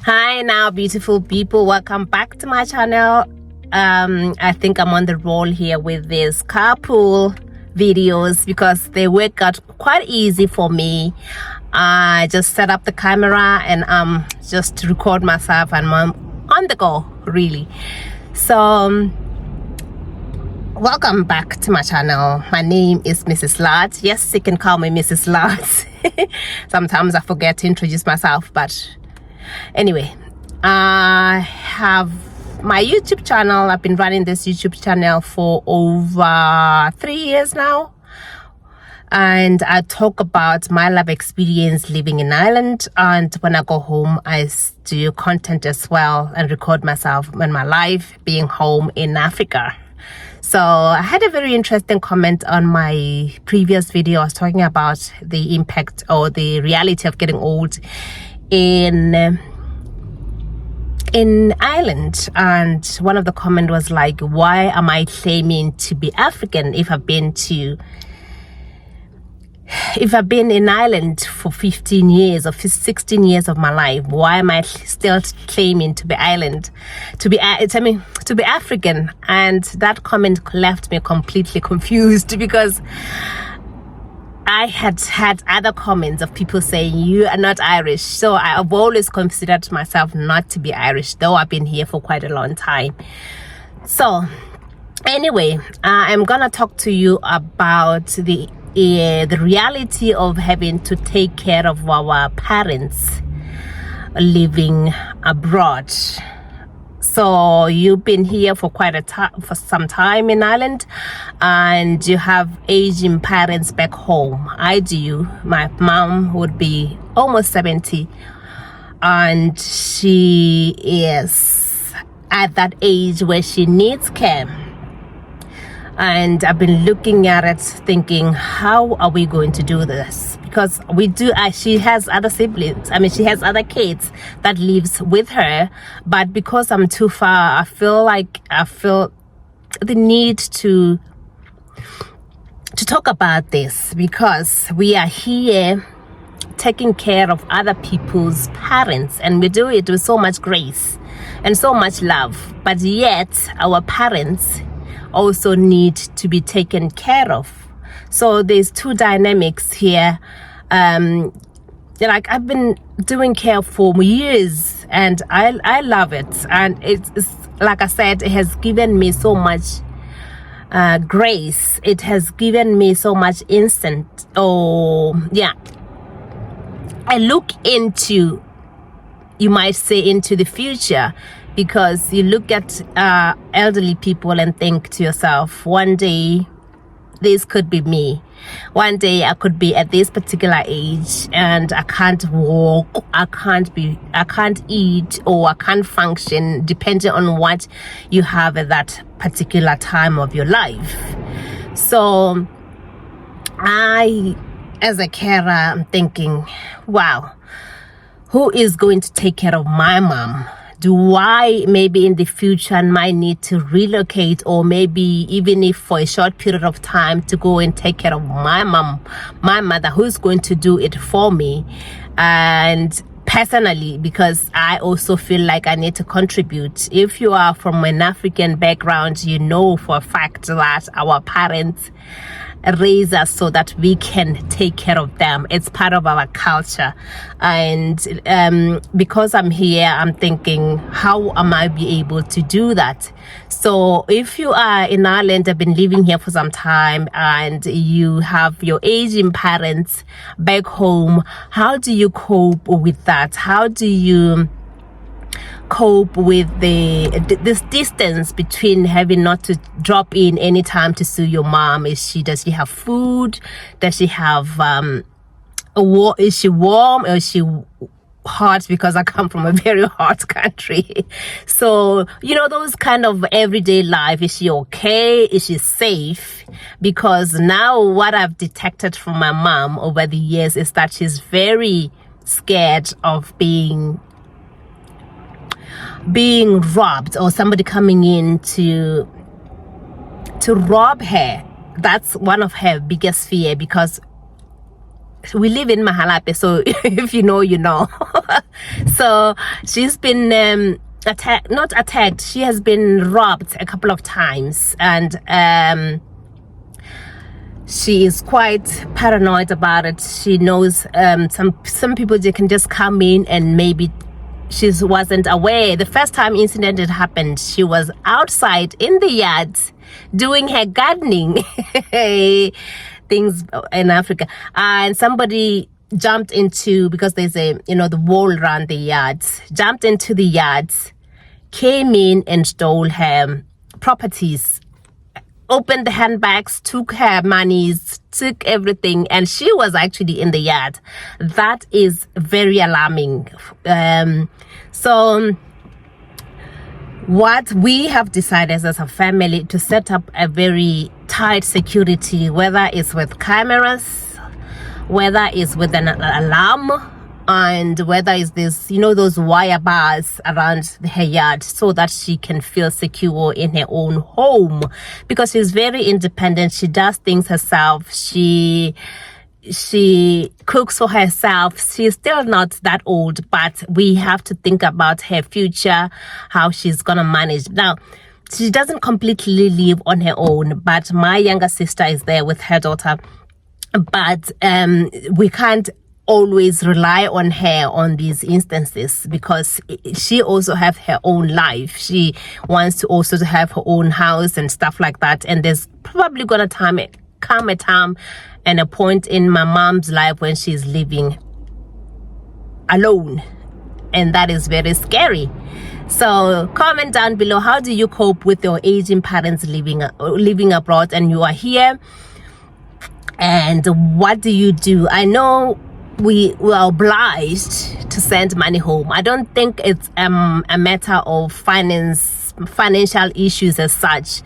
Hi now, beautiful people, welcome back to my channel. I think I'm on the roll here with these carpool videos because they work out quite easy for me. I just set up the camera and just record myself and I'm on the go, really. So welcome back to my channel. My name is Mrs. Lard. Yes, you can call me Mrs. Lard. Sometimes I forget to introduce myself, but anyway, I have my YouTube channel. I've been running this YouTube channel for over 3 years now, and I talk about my life experience living in Ireland, and when I go home I do content as well and record myself and my life being home in Africa. So I had a very interesting comment on my previous video. I was talking about the impact or the reality of getting old in Ireland, and one of the comment was like, why am I claiming to be African if I've been in Ireland for 15 years or 16 years of my life? Why am I still claiming to be African? And that comment left me completely confused because I had other comments of people saying you are not Irish. So I've always considered myself not to be Irish, though I've been here for quite a long time. So anyway, I'm gonna talk to you about the reality of having to take care of our parents living abroad. So you've been here for for some time in Ireland, and you have aging parents back home. I do. My mom would be almost 70, and she is at that age where she needs care. And I've been looking at it thinking, how are we going to do this? Because she has other siblings. I mean, she has other kids that lives with her, but because I'm too far, I feel the need to talk about this, because we are here taking care of other people's parents, and we do it with so much grace and so much love, but yet our parents also need to be taken care of. So there's two dynamics here. Like, I've been doing care for years and I love it, and it's like I said, it has given me so much grace. It has given me so much instant. I look into, you might say, into the future, because you look at elderly people and think to yourself, one day this could be me. One day I could be at this particular age and I can't walk, I can't eat, or I can't function, depending on what you have at that particular time of your life. So I, as a carer, I'm thinking, wow, who is going to take care of my mom? Do I maybe in the future might need to relocate, or maybe even if for a short period of time, to go and take care of my mom, my mother, who's going to do it for me? And personally, because I also feel like I need to contribute. If you are from an African background, you know for a fact that our parents raise us so that we can take care of them. It's part of our culture. And because I'm here, I'm thinking, how am I be able to do that? So if you are in Ireland, have been living here for some time, and you have your aging parents back home, how do you cope with that? How do you cope with this distance between having not to drop in any time to see your mom? Does she have food? Does she have is she warm, or is she hot? Because I come from a very hot country. So, you know, those kind of everyday life, is she okay? Is she safe? Because now what I've detected from my mom over the years is that she's very scared of being robbed, or somebody coming in to rob her. That's one of her biggest fear, because we live in Mahalape, so if you know, you know. So she's been not attacked, she has been robbed a couple of times, and she is quite paranoid about it. She knows some people, they can just come in and maybe she wasn't aware. The first time incident had happened, she was outside in the yard doing her gardening things in Africa, and somebody jumped into, because there's a, you know, the wall around the yard, jumped into the yard, came in and stole her properties, opened the handbags, took her monies, took everything, and she was actually in the yard. That is very alarming. So what we have decided as a family to set up a very tight security, whether it's with cameras, whether it's with an alarm, and whether it's this, you know, those wire bars around her yard, so that she can feel secure in her own home, because she's very independent. She does things herself. She cooks for herself. She's still not that old, but we have to think about her future, how she's gonna manage. Now, she doesn't completely live on her own, but my younger sister is there with her daughter. But we can't always rely on her on these instances, because she also have her own life. She wants to also to have her own house and stuff like that. And there's probably gonna come a time and a point in my mom's life when she's living alone, and that is very scary. So comment down below, how do you cope with your aging parents living abroad and you are here, and what do you do? I know we were obliged to send money home. I don't think it's a matter of financial issues as such,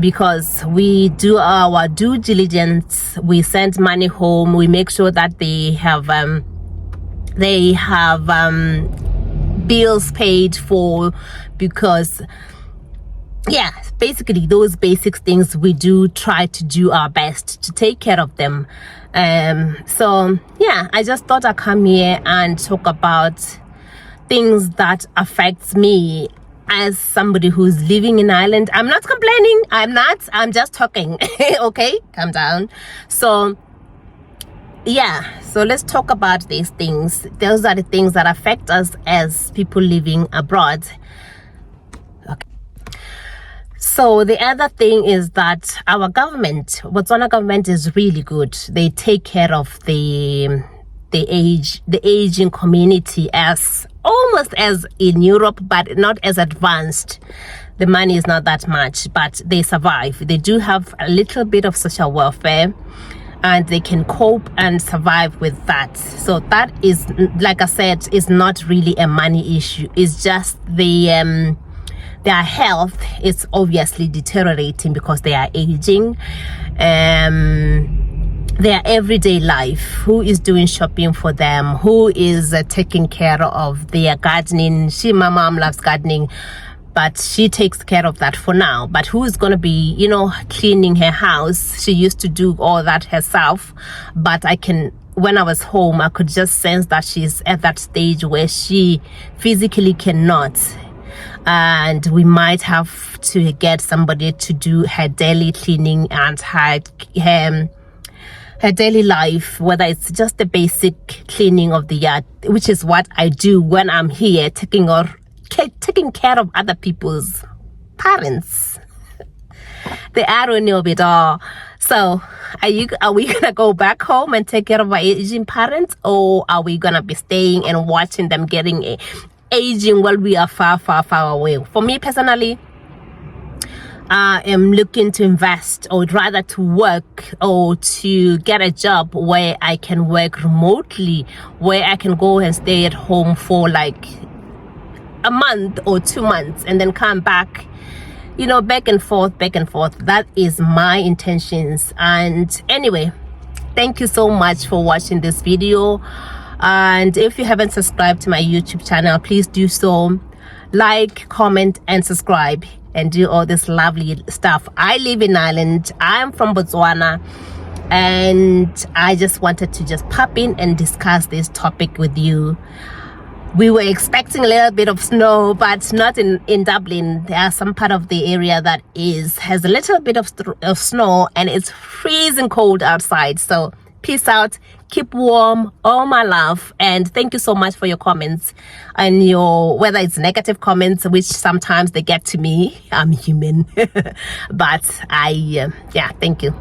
because we do our due diligence. We send money home. We make sure that they have bills paid for, because yeah, basically those basic things we do try to do our best to take care of them. So yeah, I just thought I'd come here and talk about things that affects me as somebody who's living in Ireland. I'm not complaining. I'm just talking. Okay, calm down. So yeah, so let's talk about these things. Those are the things that affect us as people living abroad. Okay. So the other thing is that our government, Botswana government, is really good. They take care of the aging community as almost as in Europe, but not as advanced. The money is not that much, but they survive. They do have a little bit of social welfare, and they can cope and survive with that. So that is, like I said, is not really a money issue. It's just their health is obviously deteriorating because they are aging. Their everyday life, who is doing shopping for them, who is taking care of their gardening. My mom loves gardening, but she takes care of that for now. But who is going to be, you know, cleaning her house? She used to do all that herself, but when I was home, I could just sense that she's at that stage where she physically cannot, and we might have to get somebody to do her daily cleaning and her daily life, whether it's just the basic cleaning of the yard, which is what I do when I'm here, taking care of other people's parents. The irony of it all. So are we gonna go back home and take care of our aging parents, or are we gonna be staying and watching them getting aging while we are far, far, far away? For me personally, I am looking to invest, or rather to work, or to get a job where I can work remotely, where I can go and stay at home for like a month or 2 months and then come back, you know, back and forth. That is my intentions. And anyway, thank you so much for watching this video. And if you haven't subscribed to my YouTube channel, please do so. Like, comment, and subscribe, and do all this lovely stuff. I live in Ireland. I'm from Botswana, and I just wanted to just pop in and discuss this topic with you. We were expecting a little bit of snow, but not in Dublin. There are some part of the area that has a little bit of snow, and it's freezing cold outside. So peace out, keep warm, all my love, and thank you so much for your comments and whether it's negative comments, which sometimes they get to me. I'm human. But yeah, thank you.